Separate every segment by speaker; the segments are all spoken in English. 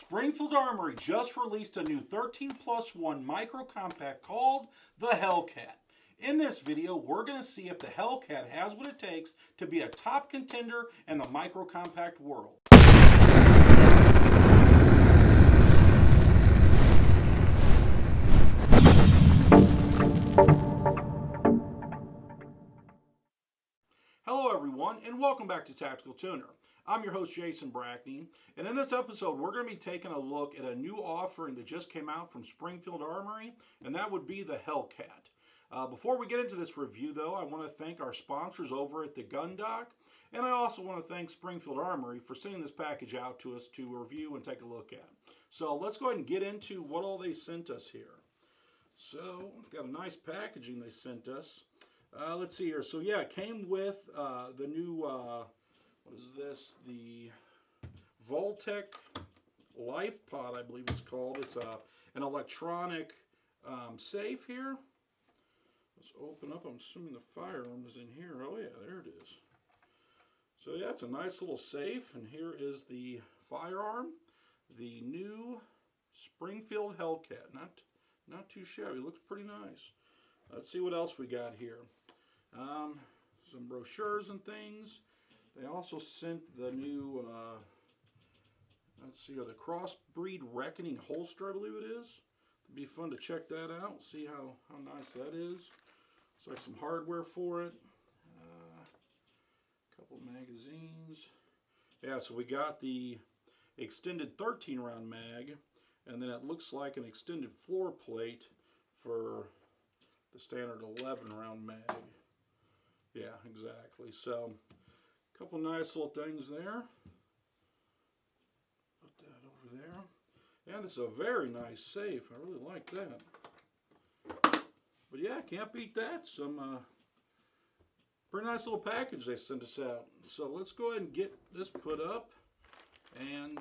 Speaker 1: Springfield Armory just released a new 13+1 micro compact called the HellCat. In this video, we're going to see if the HellCat has what it takes to be a top contender in the micro compact world. Hello everyone, and welcome back to Tactical Tuner. I'm your host Jason Brackney, and in this episode we're going to be taking a look at a new offering that just came out from Springfield Armory, and that would be the HellCat. Before we get into this review though, I want to thank our sponsors over at the Gun Dock, and I also want to thank Springfield Armory for sending this package out to us to review and take a look at. So let's go ahead and get into what all they sent us here. So, got a nice packaging they sent us. Let's see here. So yeah, it came with the new, what is this? The Voltec Life Pod, I believe it's called. It's an electronic safe here. Let's open up. I'm assuming the firearm is in here. Oh yeah, there it is. So yeah, it's a nice little safe. And here is the firearm. The new Springfield HellCat. Not too shabby. Looks pretty nice. Let's see what else we got here. Some brochures and things. They also sent the new, let's see, the Crossbreed Reckoning holster, I believe it is. It'd be fun to check that out, see how nice that is. It's like some hardware for it. A couple magazines. Yeah, so we got the extended 13-round mag, and then it looks like an extended floor plate for the standard 11-round mag. Yeah, exactly. So, a couple nice little things there. Put that over there. And it's a very nice safe. I really like that. But yeah, can't beat that. Some pretty nice little package they sent us out. So let's go ahead and get this put up. And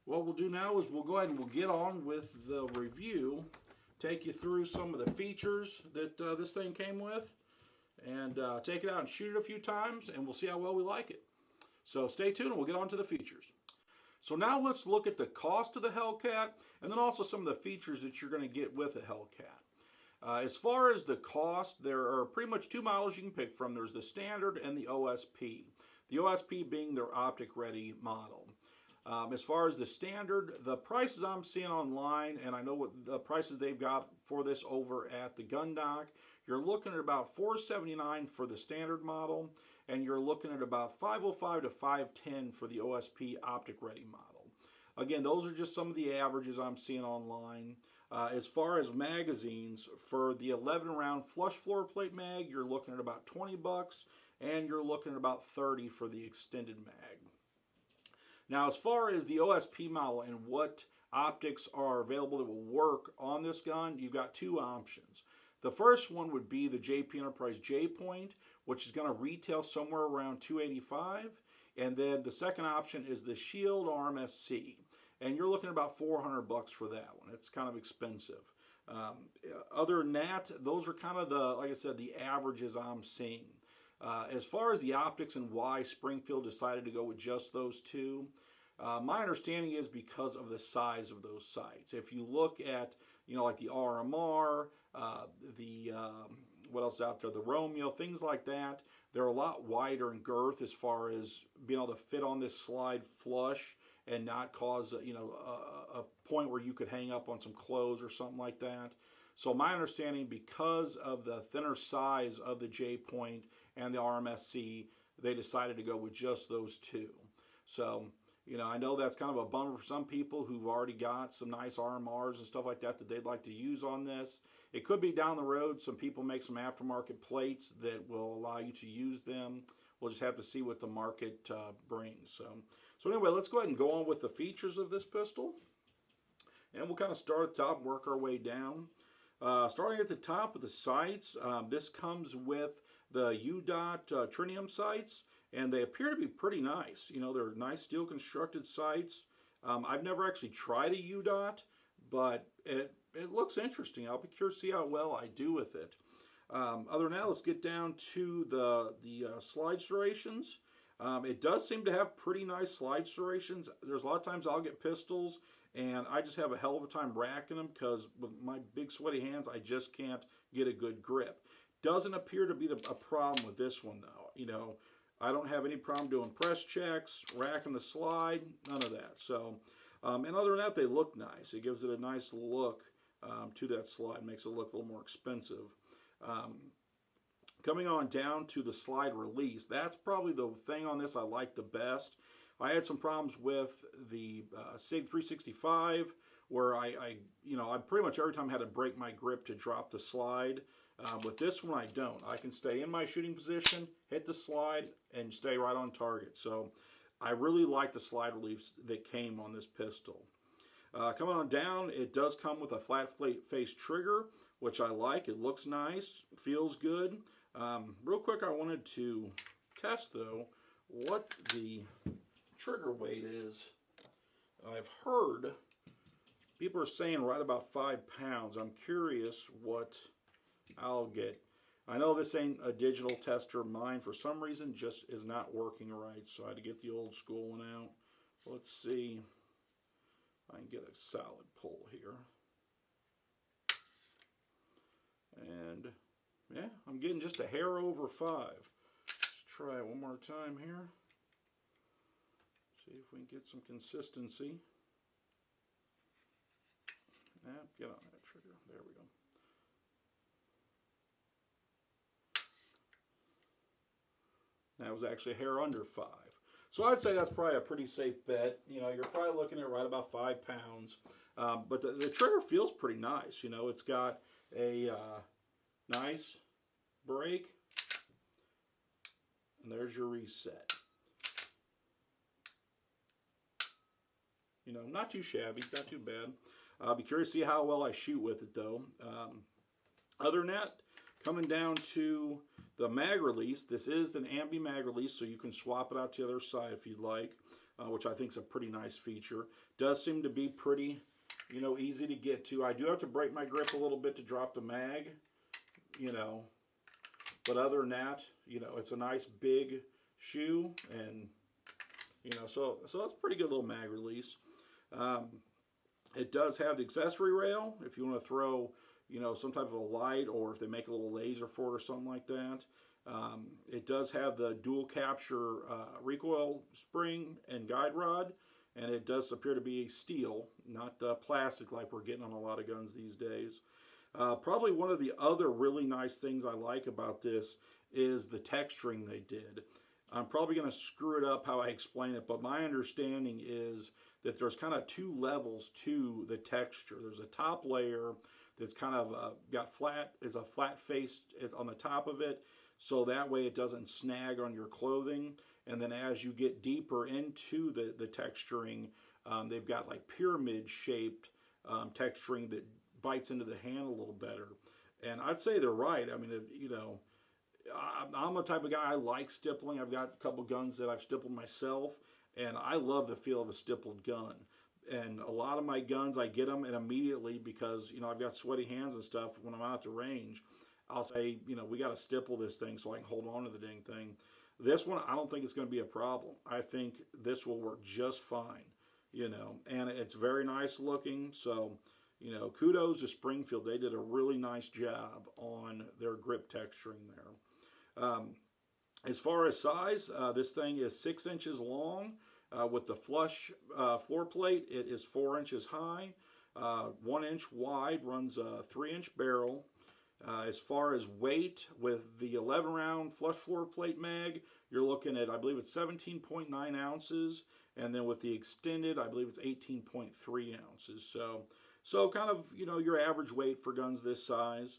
Speaker 1: what we'll do now is we'll go ahead and we'll get on with the review. Take you through some of the features that this thing came with, and take it out and shoot it a few times, and we'll see how well we like it. So stay tuned and we'll get on to the features. So now let's look at the cost of the HellCat, and then also some of the features that you're going to get with a HellCat. As far as the cost, there are pretty much two models you can pick from. There's the standard and the OSP. The OSP being their optic ready model. As far as the standard, the prices I'm seeing online, and I know what the prices they've got for this over at the Gun Dock, you're looking at about $479 for the standard model, and you're looking at about $505 to $510 for the OSP optic ready model. Again, those are just some of the averages I'm seeing online. As far as magazines, for the 11-round flush floor plate mag, you're looking at about $20, and you're looking at about $30 for the extended mag. Now, as far as the OSP model and what optics are available that will work on this gun, you've got two options. The first one would be the JP Enterprise J-Point, which is going to retail somewhere around $285. And then the second option is the Shield RMSC. And you're looking at about $400 for that one. It's kind of expensive. Other than that, those are kind of the, like I said, the averages I'm seeing. As far as the optics and why Springfield decided to go with just those two, my understanding is because of the size of those sights. If you look at, like the RMR, what else is out there, the Romeo, things like that, they're a lot wider in girth as far as being able to fit on this slide flush and not cause, a point where you could hang up on some clothes or something like that. So my understanding, because of the thinner size of the J-Point and the RMSC, they decided to go with just those two. So, I know that's kind of a bummer for some people who've already got some nice RMRs and stuff like that they'd like to use on this. It could be down the road some people make some aftermarket plates that will allow you to use them. We'll just have to see what the market brings. So anyway, let's go ahead and go on with the features of this pistol. And we'll kind of start at the top and work our way down. Starting at the top of the sights, this comes with the U-Dot tritium sights, and they appear to be pretty nice. They're nice steel constructed sights. I've never actually tried a U-Dot, but it looks interesting. I'll be curious to see how well I do with it. Other than that, let's get down to the slide serrations. It does seem to have pretty nice slide serrations. There's a lot of times I'll get pistols and I just have a hell of a time racking them because with my big sweaty hands, I just can't get a good grip. Doesn't appear to be a problem with this one though. You know, I don't have any problem doing press checks, racking the slide, none of that. So, and other than that, they look nice. It gives it a nice look to that slide, makes it look a little more expensive. Coming on down to the slide release, that's probably the thing on this I like the best. I had some problems with the Sig 365 where I pretty much every time had to break my grip to drop the slide. With this one, I don't. I can stay in my shooting position, hit the slide, and stay right on target. So I really like the slide release that came on this pistol. Coming on down, it does come with a flat face trigger, which I like. It looks nice, feels good. Real quick, I wanted to test, though, what the trigger weight is. I've heard people are saying right about 5 pounds. I'm curious what I'll get. I know this ain't a digital tester. Mine, for some reason, just is not working right, so I had to get the old school one out. Let's see if I can get a solid pull here. And yeah, I'm getting just a hair over 5. Let's try it one more time here. See if we can get some consistency. Yeah, get on that trigger. There we go. That was actually a hair under 5. So I'd say that's probably a pretty safe bet. You know, you're probably looking at right about 5 pounds. But the trigger feels pretty nice. You know, it's got a nice break. And there's your reset. You know, not too shabby, not too bad. I'll be curious to see how well I shoot with it, though. Other than that, coming down to the mag release, this is an ambi mag release, so you can swap it out to the other side if you'd like, which I think is a pretty nice feature. Does seem to be pretty, you know, easy to get to. I do have to break my grip a little bit to drop the mag, you know, but other than that, you know, it's a nice big shoe, and, you know, so that's a pretty good little mag release. It does have the accessory rail if you want to throw, you know, some type of a light, or if they make a little laser for it or something like that. It does have the dual capture recoil spring and guide rod, and it does appear to be steel, not plastic like we're getting on a lot of guns these days. Probably one of the other really nice things I like about this is the texturing they did. I'm probably going to screw it up how I explain it, but my understanding is that there's kind of 2 levels to the texture. There's a top layer that's kind of got flat, is a flat face on the top of it, so that way it doesn't snag on your clothing. And then as you get deeper into the texturing, they've got like pyramid shaped texturing that bites into the hand a little better. And I'd say they're right. I mean, you know, I'm the type of guy, I like stippling. I've got a couple guns that I've stippled myself, and I love the feel of a stippled gun. And a lot of my guns, I get them, and immediately, because, you know, I've got sweaty hands and stuff, when I'm out at the range, I'll say, you know, we got to stipple this thing so I can hold on to the dang thing. This one, I don't think it's going to be a problem. I think this will work just fine, you know, and it's very nice looking. So, you know, kudos to Springfield. They did a really nice job on their grip texturing there. As far as size, this thing is 6 inches long. With the flush floor plate, it is 4 inches high, 1 inch wide, runs a 3-inch barrel. As far as weight, with the 11-round flush floor plate mag, you're looking at, I believe it's 17.9 ounces, and then with the extended, I believe it's 18.3 ounces. So kind of, you know, your average weight for guns this size.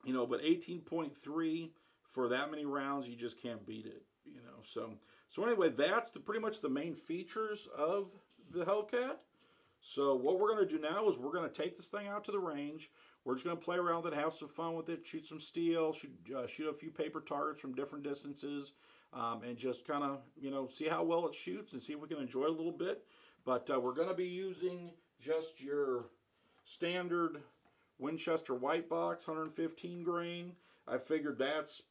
Speaker 1: You know, but 18.3 for that many rounds, you just can't beat it. You know, so anyway, that's pretty much the main features of the Hellcat. So what we're going to do now is we're going to take this thing out to the range. We're just going to play around with it, have some fun with it, shoot some steel, shoot a few paper targets from different distances, and just kind of, you know, see how well it shoots and see if we can enjoy it a little bit. But we're going to be using just your standard Winchester white box, 115 grain. I figured that's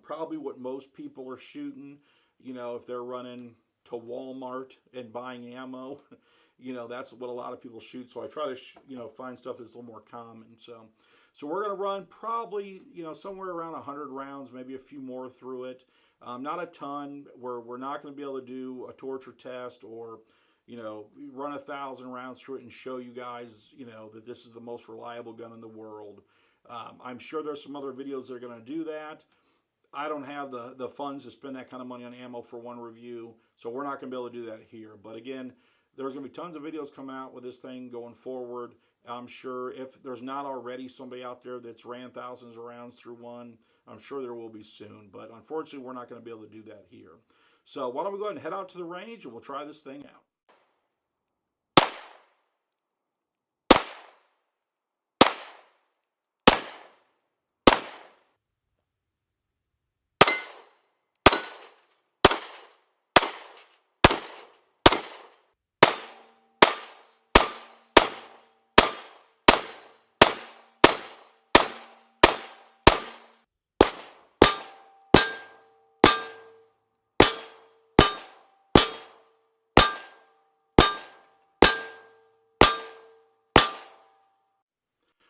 Speaker 1: probably what most people are shooting. You know, if they're running to Walmart and buying ammo, you know, that's what a lot of people shoot. So I try to, you know, find stuff that's a little more common. So we're going to run probably, you know, somewhere around 100 rounds, maybe a few more through it. Not a ton. We're not going to be able to do a torture test or, you know, run 1,000 rounds through it and show you guys, you know, that this is the most reliable gun in the world. I'm sure there's some other videos that are going to do that. I don't have the funds to spend that kind of money on ammo for one review, so we're not going to be able to do that here. But again, there's going to be tons of videos coming out with this thing going forward. I'm sure if there's not already somebody out there that's ran thousands of rounds through one, I'm sure there will be soon. But unfortunately, we're not going to be able to do that here. So why don't we go ahead and head out to the range and we'll try this thing out.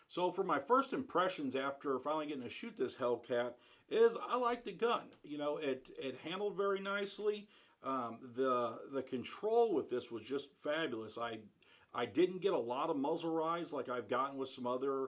Speaker 1: So for my first impressions after finally getting to shoot this Hellcat is I like the gun. You know, it handled very nicely. The control with this was just fabulous. I didn't get a lot of muzzle rise like I've gotten with some other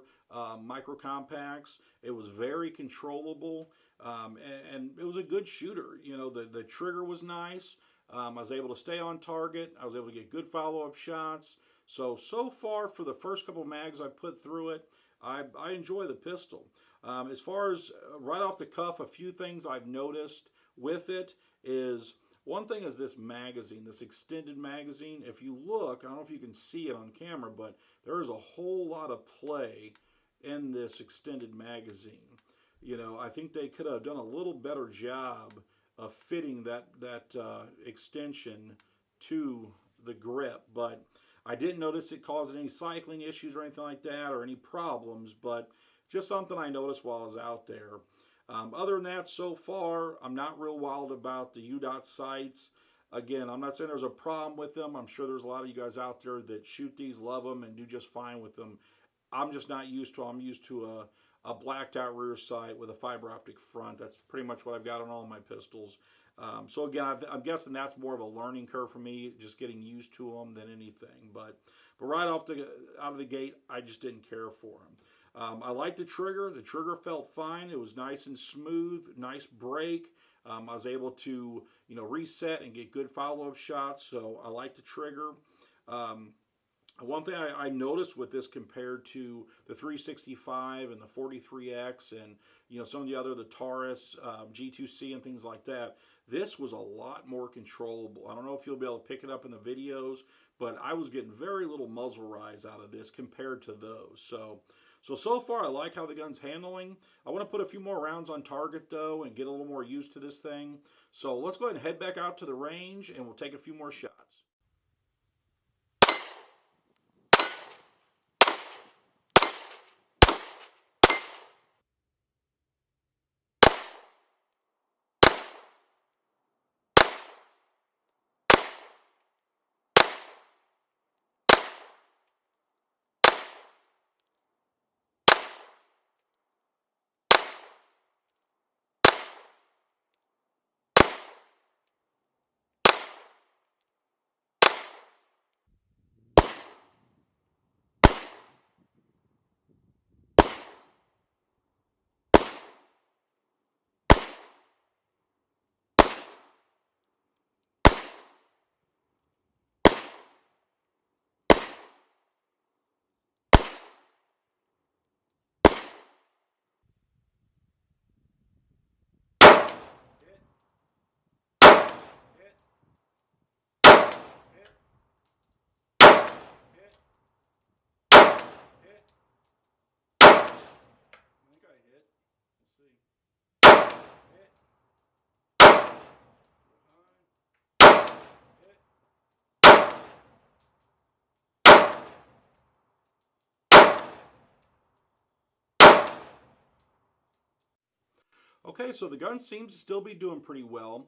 Speaker 1: micro compacts. It was very controllable, and it was a good shooter. You know, the trigger was nice. I was able to stay on target. I was able to get good follow-up shots. So far for the first couple mags I put through it, I enjoy the pistol. As far as right off the cuff, a few things I've noticed with it is, one thing is this magazine, this extended magazine. If you look, I don't know if you can see it on camera, but there is a whole lot of play in this extended magazine. You know, I think they could have done a little better job of fitting that extension to the grip, but I didn't notice it causing any cycling issues or anything like that, or any problems, but just something I noticed while I was out there. Other than that, so far, I'm not real wild about the U-Dot sights. Again, I'm not saying there's a problem with them. I'm sure there's a lot of you guys out there that shoot these, love them, and do just fine with them. I'm just not used to them. I'm used to a blacked out rear sight with a fiber optic front. That's pretty much what I've got on all my pistols. So again, I'm guessing that's more of a learning curve for me, just getting used to them than anything. But right out of the gate, I just didn't care for them. I like the trigger. The trigger felt fine. It was nice and smooth, nice break. I was able to, you know, reset and get good follow-up shots. So I like the trigger. One thing I noticed with this compared to the 365 and the 43X and, you know, some of the other, the Taurus, G2C and things like that, this was a lot more controllable. I don't know if you'll be able to pick it up in the videos, but I was getting very little muzzle rise out of this compared to those. So far I like how the gun's handling. I want to put a few more rounds on target though and get a little more used to this thing. So let's go ahead and head back out to the range and we'll take a few more shots. Okay, so the gun seems to still be doing pretty well.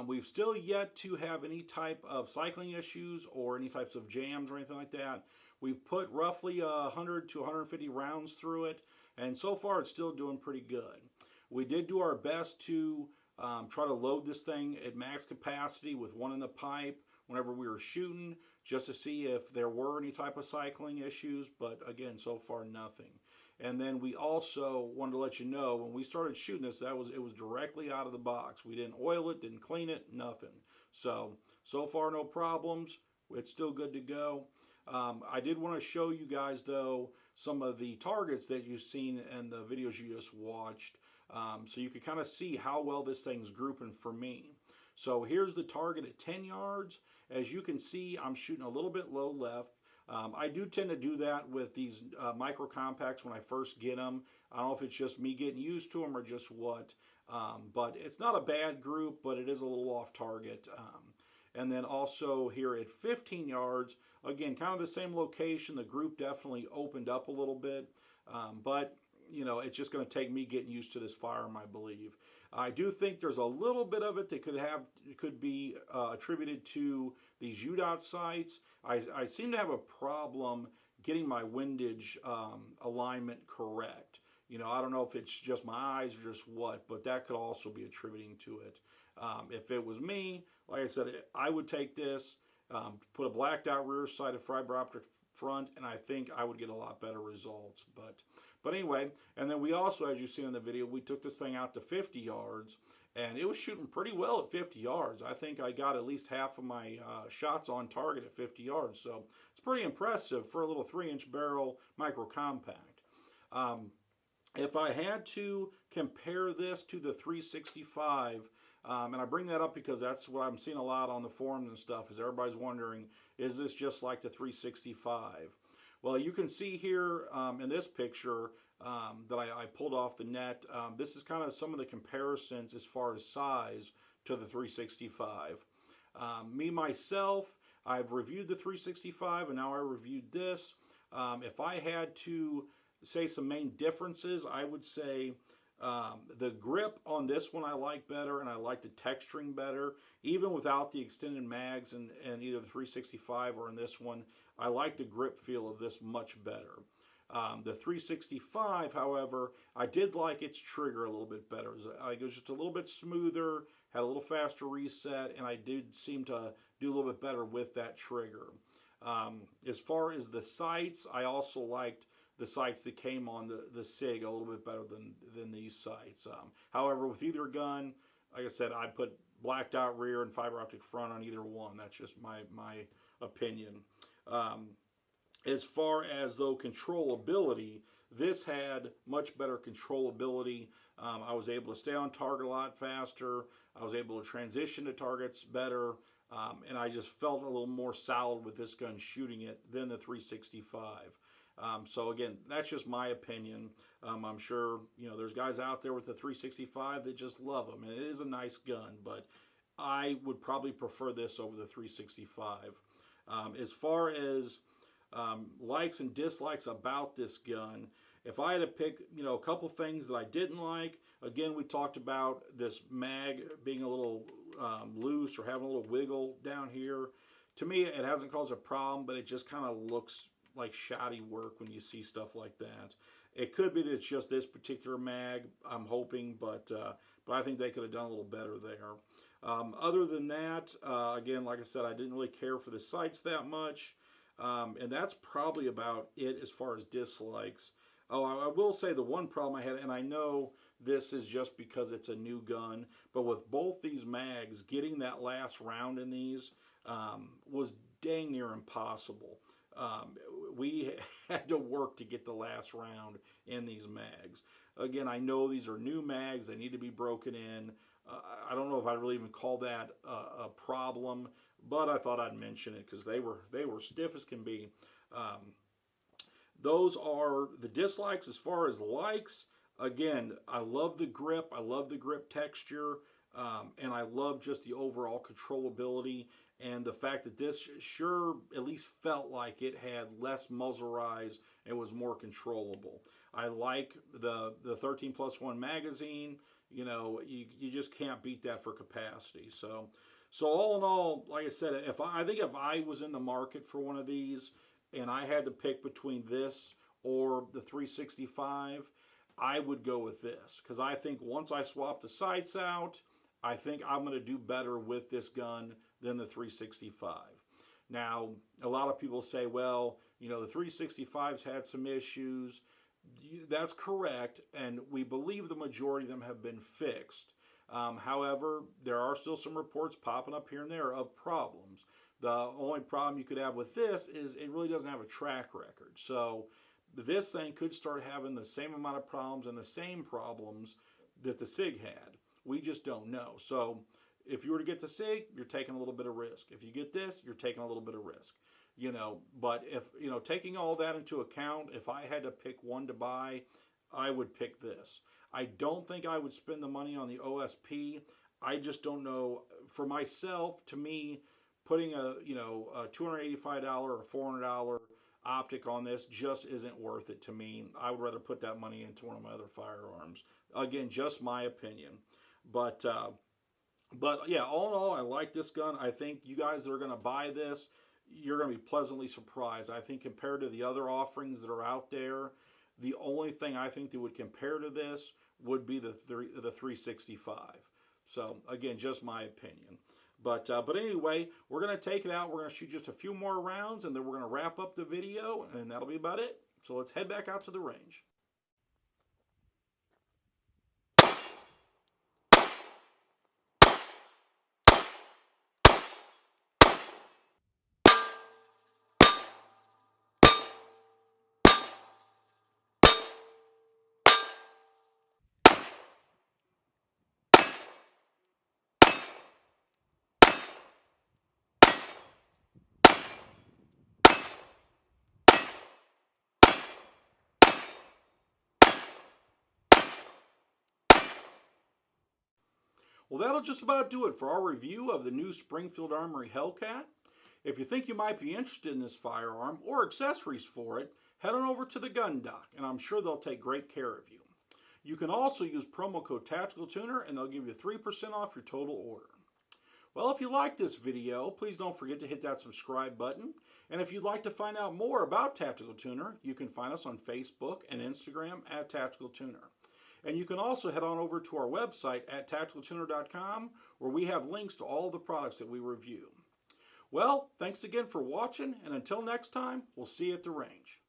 Speaker 1: We've still yet to have any type of cycling issues or any types of jams or anything like that. We've put roughly 100 to 150 rounds through it, and so far it's still doing pretty good. We did do our best to try to load this thing at max capacity with one in the pipe whenever we were shooting, just to see if there were any type of cycling issues, but again, so far nothing. And then we also wanted to let you know, when we started shooting this, it was directly out of the box. We didn't oil it, didn't clean it, nothing. So far no problems. It's still good to go. I did want to show you guys, though, some of the targets that you've seen in the videos you just watched, so you can kind of see how well this thing's grouping for me. So here's the target at 10 yards. As you can see, I'm shooting a little bit low left. I do tend to do that with these micro compacts when I first get them. I don't know if it's just me getting used to them or just what, but it's not a bad group, but it is a little off target. And then also here at 15 yards, again, kind of the same location. The group definitely opened up a little bit, but you know, it's just going to take me getting used to this firearm, I believe. I do think there's a little bit of it that could be attributed to these UDOT sights. I seem to have a problem getting my windage alignment correct. You know, I don't know if it's just my eyes or just what, but that could also be attributing to it. If it was me, like I said, I would take this, put a blacked out rear sight, a fiber optic front, and I think I would get a lot better results. But anyway, and then we also, as you see in the video, we took this thing out to 50 yards, and it was shooting pretty well at 50 yards. I think I got at least half of my shots on target at 50 yards, so it's pretty impressive for a little 3-inch barrel micro compact. If I had to compare this to the 365, and I bring that up because that's what I'm seeing a lot on the forums and stuff, is everybody's wondering, is this just like the 365? Well, you can see here in this picture that I pulled off the net, this is kind of some of the comparisons as far as size to the 365. Myself, I've reviewed the 365 and now I reviewed this. If I had to say some main differences, I would say the grip on this one I like better, and I like the texturing better. Even without the extended mags in either the 365 or in this one, I like the grip feel of this much better. The 365, however, I did like its trigger a little bit better. It was just a little bit smoother, had a little faster reset, and I did seem to do a little bit better with that trigger. As far as the sights, I also liked the sights that came on the Sig a little bit better than these sights. However, with either gun, like I said, I put blacked out rear and fiber optic front on either one. That's just my opinion. As far as though controllability, this had much better controllability. I was able to stay on target a lot faster. I was able to transition to targets better. And I just felt a little more solid with this gun shooting it than the 365. So again, that's just my opinion. I'm sure, you know, there's guys out there with the 365 that just love them, and it is a nice gun, but I would probably prefer this over the 365. As far as likes and dislikes about this gun, if I had to pick, you know, a couple things that I didn't like, again, we talked about this mag being a little loose or having a little wiggle down here. To me, it hasn't caused a problem, but it just kind of looks like shoddy work when you see stuff like that. It could be that it's just this particular mag, I'm hoping, but I think they could have done a little better there. Other than that, again, like I said, I didn't really care for the sights that much, and that's probably about it as far as dislikes. Oh, I will say the one problem I had, and I know this is just because it's a new gun, but with both these mags, getting that last round in these was dang near impossible. We had to work to get the last round in these mags. Again, I know these are new mags. They need to be broken in. I don't know if I really even call that a problem, but I thought I'd mention it because they were stiff as can be. Those are the dislikes. As far as likes, again, I love the grip. I love the grip texture, and I love just the overall controllability. And the fact that this sure at least felt like it had less muzzle rise and was more controllable. I like the 13+1 magazine. You know, you just can't beat that for capacity. So all in all, like I said, I think if I was in the market for one of these and I had to pick between this or the 365, I would go with this, because I think once I swap the sights out, I think I'm going to do better with this gun than the 365. Now, a lot of people say, well, you know, the 365's had some issues. That's correct, and we believe the majority of them have been fixed. However, there are still some reports popping up here and there of problems. The only problem you could have with this is it really doesn't have a track record. So this thing could start having the same amount of problems and the same problems that the Sig had. We just don't know. So if you were to get the Sig, you're taking a little bit of risk. If you get this, you're taking a little bit of risk. You know, but if, you know, taking all that into account, if I had to pick one to buy, I would pick this. I don't think I would spend the money on the OSP. I just don't know. For myself, to me, putting a $285 or $400 optic on this just isn't worth it to me. I would rather put that money into one of my other firearms. Again, just my opinion. But yeah, all in all, I like this gun. I think you guys that are going to buy this, you're going to be pleasantly surprised. I think compared to the other offerings that are out there, the only thing I think that would compare to this would be the 365. So again, just my opinion. But anyway, we're going to take it out. We're going to shoot just a few more rounds, and then we're going to wrap up the video, and that'll be about it. So let's head back out to the range. Well, that'll just about do it for our review of the new Springfield Armory HellCat. If you think you might be interested in this firearm or accessories for it, head on over to the gun dock, and I'm sure they'll take great care of you. You can also use promo code Tactical Tuner, and they'll give you 3% off your total order. Well, if you liked this video, please don't forget to hit that subscribe button. And if you'd like to find out more about Tactical Tuner, you can find us on Facebook and Instagram at Tactical Tuner. And you can also head on over to our website at tacticaltuner.com, where we have links to all the products that we review. Well, thanks again for watching, and until next time, we'll see you at the range.